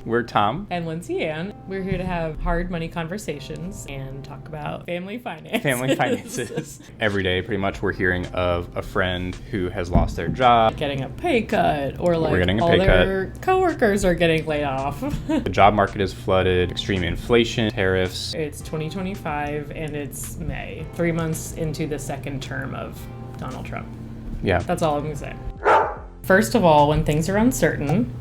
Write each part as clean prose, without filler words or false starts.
We're Tom and Lindsay Ann. We're here to have hard money conversations and talk about family finances. Every day, pretty much, we're hearing of a friend who has lost their job. Getting a pay cut, or like getting a all pay their cut. coworkers are getting laid off. The job market is flooded, extreme inflation, tariffs. It's 2025 and it's May, 3 months into the second term of Donald Trump. Yeah. That's all I'm going to say. First of all, when things are uncertain,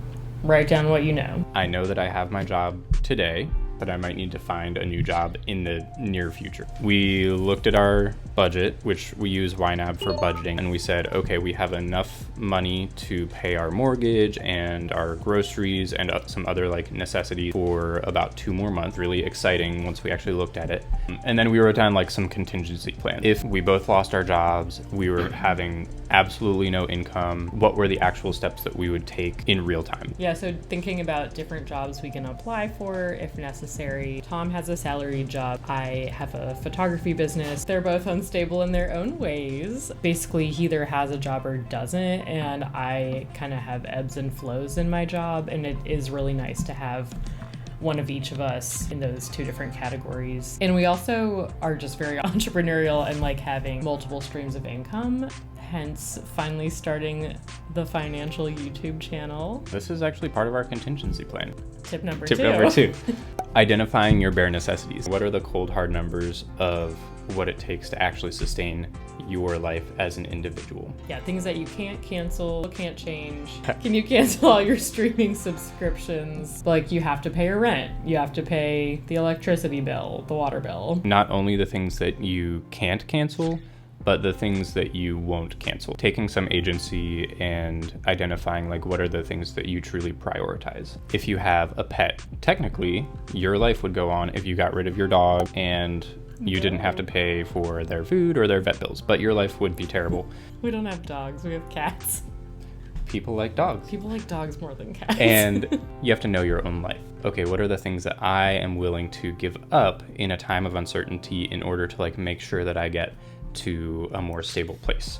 write down what you know. I know that I have my job today, but I might need to find a new job in the near future. We looked at our budget, which we use YNAB for budgeting, and we said, okay, we have enough money to pay our mortgage and our groceries and some other like necessities for about 2 more months. Really exciting once we actually looked at it. And then we wrote down like some contingency plans. If we both lost our jobs, we were having absolutely no income, what were the actual steps that we would take in real time? Yeah, so thinking about different jobs we can apply for if necessary. Tom has a salaried job. I have a photography business. They're both unstable in their own ways. Basically, he either has a job or doesn't, and I kind of have ebbs and flows in my job, and it is really nice to have one of each of us in those 2 different categories. And we also are just very entrepreneurial and like having multiple streams of income. Hence, finally starting the financial YouTube channel. This is actually part of our contingency plan. Tip number two. Identifying your bare necessities. What are the cold hard numbers of what it takes to actually sustain your life as an individual? Yeah, things that you can't cancel, can't change. Can you cancel all your streaming subscriptions? Like, you have to pay your rent, you have to pay the electricity bill, the water bill. Not only the things that you can't cancel, but the things that you won't cancel. Taking some agency and identifying like what are the things that you truly prioritize. If you have a pet, technically your life would go on if you got rid of your dog and you didn't have to pay for their food or their vet bills, but your life would be terrible. We don't have dogs, we have cats. People like dogs. People like dogs more than cats. And you have to know your own life. Okay, what are the things that I am willing to give up in a time of uncertainty in order to like make sure that I get to a more stable place?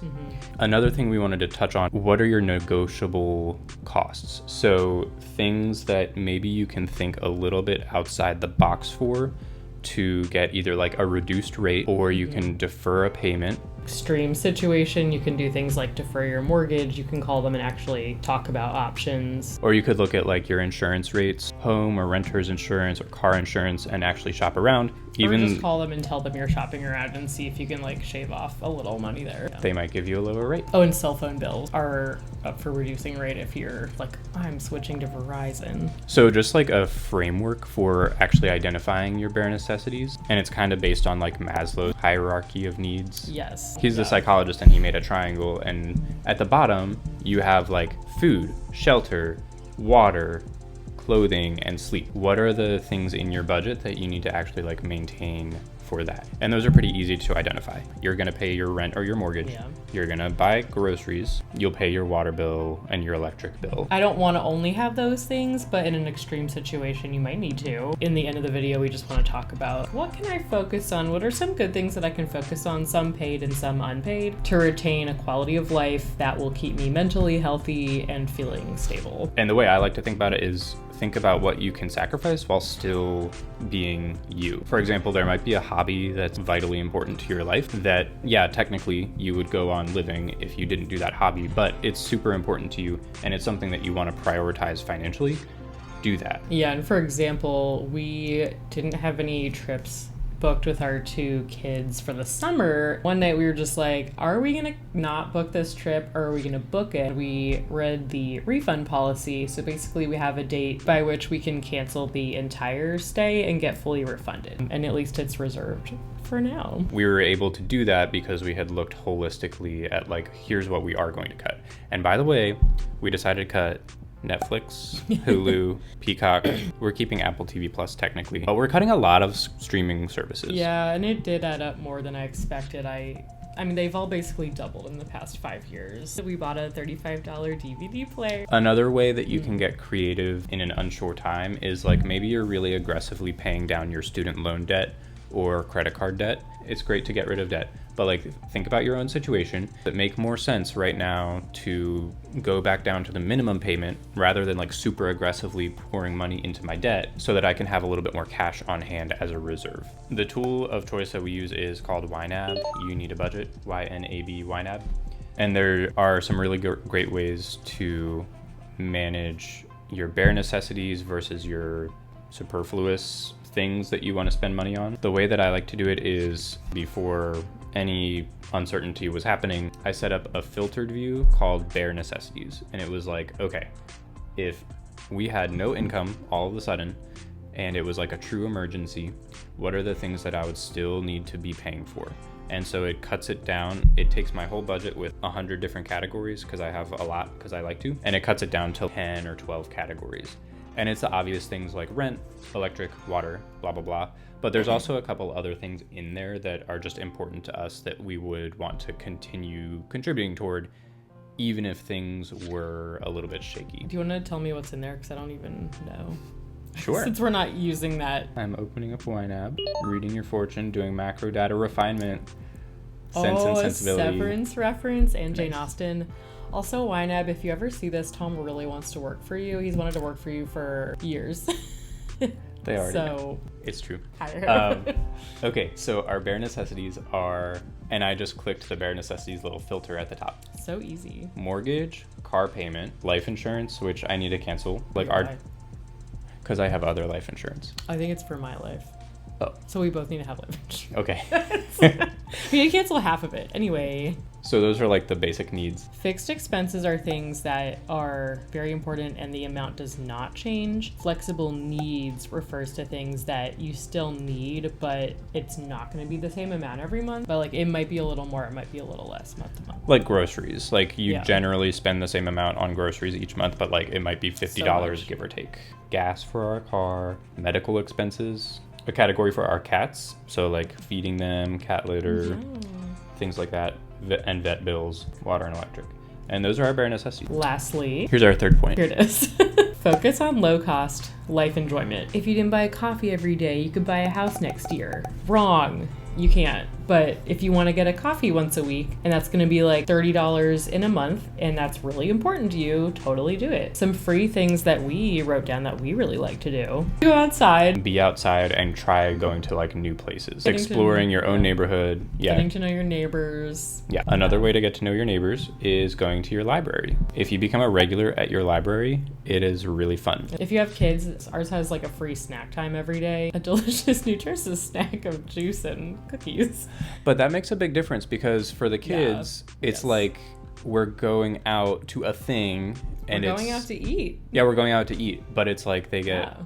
Another thing we wanted to touch on, what are your negotiable costs? So things that maybe you can think a little bit outside the box for to get either like a reduced rate, or you can defer a payment. Extreme situation, you can do things like defer your mortgage. You can call them and actually talk about options. Or you could look at like your insurance rates, home or renter's insurance or car insurance, and actually shop around. Or just call them and tell them you're shopping around and see if you can like shave off a little money there. They might give you a lower rate. Oh, and cell phone bills are up for reducing rate if you're like, I'm switching to Verizon. So just like a framework for actually identifying your bare necessities. And it's kind of based on like Maslow's hierarchy of needs. Yes. He's a psychologist and he made a triangle, and at the bottom you have like food, shelter, water, clothing, and sleep. What are the things in your budget that you need to actually like maintain for that? And those are pretty easy to identify. You're gonna pay your rent or your mortgage. Yeah. You're gonna buy groceries. You'll pay your water bill and your electric bill. I don't want to only have those things, but in an extreme situation, you might need to. In the end of the video, we just want to talk about what can I focus on? What are some good things that I can focus on, some paid and some unpaid, to retain a quality of life that will keep me mentally healthy and feeling stable. And the way I like to think about it is think about what you can sacrifice while still being you. For example, there might be a hobby that's vitally important to your life that, yeah, technically you would go on living if you didn't do that hobby, but it's super important to you and it's something that you want to prioritize financially. Do that. Yeah, and for example, we didn't have any trips booked with our 2 kids for the summer. One night we were just like, are we gonna not book this trip or are we gonna book it? We read the refund policy, so basically we have a date by which we can cancel the entire stay and get fully refunded, and at least it's reserved for now. We were able to do that because we had looked holistically at like, here's what we are going to cut. And by the way, we decided to cut Netflix, Hulu, Peacock. We're keeping Apple TV Plus technically, but we're cutting a lot of streaming services. Yeah, and it did add up more than I expected. I mean, they've all basically doubled in the past 5 years. We bought a $35 DVD player. Another way that you can get creative in an unsure time is like maybe you're really aggressively paying down your student loan debt or credit card debt, it's great to get rid of debt. But like, think about your own situation. It make more sense right now to go back down to the minimum payment rather than like super aggressively pouring money into my debt so that I can have a little bit more cash on hand as a reserve. The tool of choice that we use is called YNAB. You need a budget, YNAB, YNAB. And there are some really great ways to manage your bare necessities versus your superfluous things that you want to spend money on. The way that I like to do it is, before any uncertainty was happening, I set up a filtered view called bare necessities. And it was like, okay, if we had no income all of a sudden and it was like a true emergency, what are the things that I would still need to be paying for? And so it cuts it down. It takes my whole budget with 100 different categories, because I have a lot, because I like to, and it cuts it down to 10 or 12 categories. And it's the obvious things like rent, electric, water, blah, blah, blah. But there's also a couple other things in there that are just important to us that we would want to continue contributing toward, even if things were a little bit shaky. Do you want to tell me what's in there? Because I don't even know. Sure. Since we're not using that. I'm opening up YNAB, reading your fortune, doing macro data refinement, sense and sensibility. Severance reference and Jane Austen. Also, YNAB, if you ever see this, Tom really wants to work for you. He's wanted to work for you for years. They already know. It's true. Okay, so our bare necessities are, and I just clicked the bare necessities little filter at the top. So easy. Mortgage, car payment, life insurance, which I need to cancel. Like because I have other life insurance. I think it's for my life. Oh. So we both need to have life insurance. Okay. We need to cancel half of it. Anyway. So those are like the basic needs. Fixed expenses are things that are very important and the amount does not change. Flexible needs refers to things that you still need, but it's not going to be the same amount every month. But like, it might be a little more, it might be a little less month to month. Like groceries. Like you generally spend the same amount on groceries each month, but like it might be $50 give or take. Gas for our car, medical expenses, a category for our cats. So like feeding them, cat litter, things like that. And vet bills, water and electric. And those are our bare necessities. Lastly, here's our third point. Here it is. Focus on low cost life enjoyment. If you didn't buy a coffee every day, you could buy a house next year. Wrong. You can't. But if you want to get a coffee once a week, and that's going to be like $30 in a month, and that's really important to you, totally do it. Some free things that we wrote down that we really like to do. Go outside. Be outside and try going to like new places. Exploring your own neighborhood. Yeah. Getting to know your neighbors. Yeah. Another way to get to know your neighbors is going to your library. If you become a regular at your library, it is really fun. If you have kids, ours has like a free snack time every day. A delicious, nutritious snack of juice and cookies. But that makes a big difference, because for the kids, it's like we're going out to a thing and we're going out to eat. Yeah, we're going out to eat, but it's like they get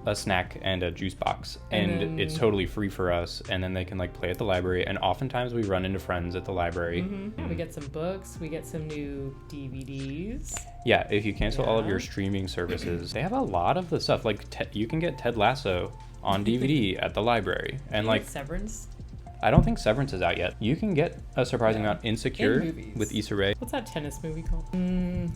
a snack and a juice box, and it's totally free for us, and then they can like play at the library, and oftentimes we run into friends at the library. We get some books, we get some new DVDs. Yeah, if you cancel all of your streaming services, they have a lot of the stuff. Like you can get Ted Lasso on DVD at the library, and like Severance. I don't think Severance is out yet. You can get a surprising amount. Insecure with Issa Rae. What's that tennis movie called?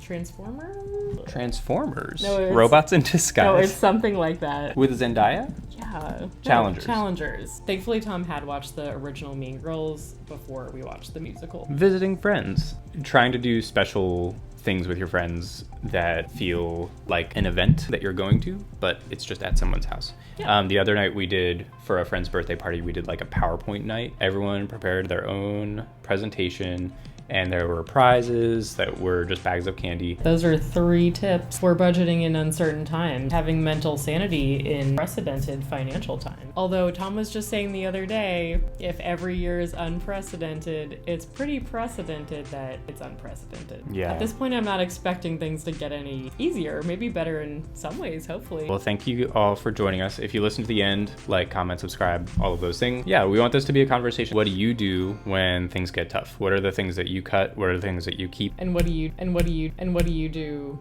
Transformers? No, Robots in Disguise. No, it's something like that. With Zendaya? Yeah. Challengers. Challengers. Thankfully, Tom had watched the original Mean Girls before we watched the musical. Visiting friends. Trying to do special things with your friends that feel like an event that you're going to, but it's just at someone's house. Yeah. The other night we did, for a friend's birthday party, we did like a PowerPoint night. Everyone prepared their own presentation, and there were prizes that were just bags of candy. Those are 3 tips for budgeting in uncertain times. Having mental sanity in precedented financial times. Although Tom was just saying the other day, if every year is unprecedented, it's pretty precedented that it's unprecedented. Yeah. At this point, I'm not expecting things to get any easier, maybe better in some ways, hopefully. Well, thank you all for joining us. If you listen to the end, like, comment, subscribe, all of those things. Yeah, we want this to be a conversation. What do you do when things get tough? What are the things that you cut? What are the things that you keep? And what do you do?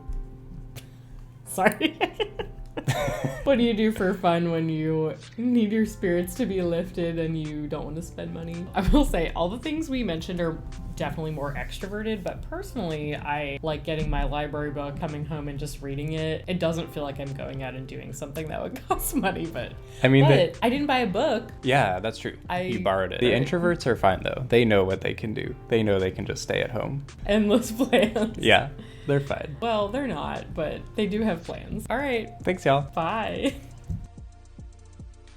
Sorry. What do you do for fun when you need your spirits to be lifted and you don't want to spend money? I will say all the things we mentioned are definitely more extroverted, but personally, I like getting my library book, coming home and just reading it. It doesn't feel like I'm going out and doing something that would cost money, but I mean, I didn't buy a book. Yeah, that's true. You borrowed it. The introverts are fine though. They know what they can do. They know they can just stay at home. Endless plans. Yeah, they're fine. Well, they're not, but they do have plans. All right. Thanks, y'all. Bye.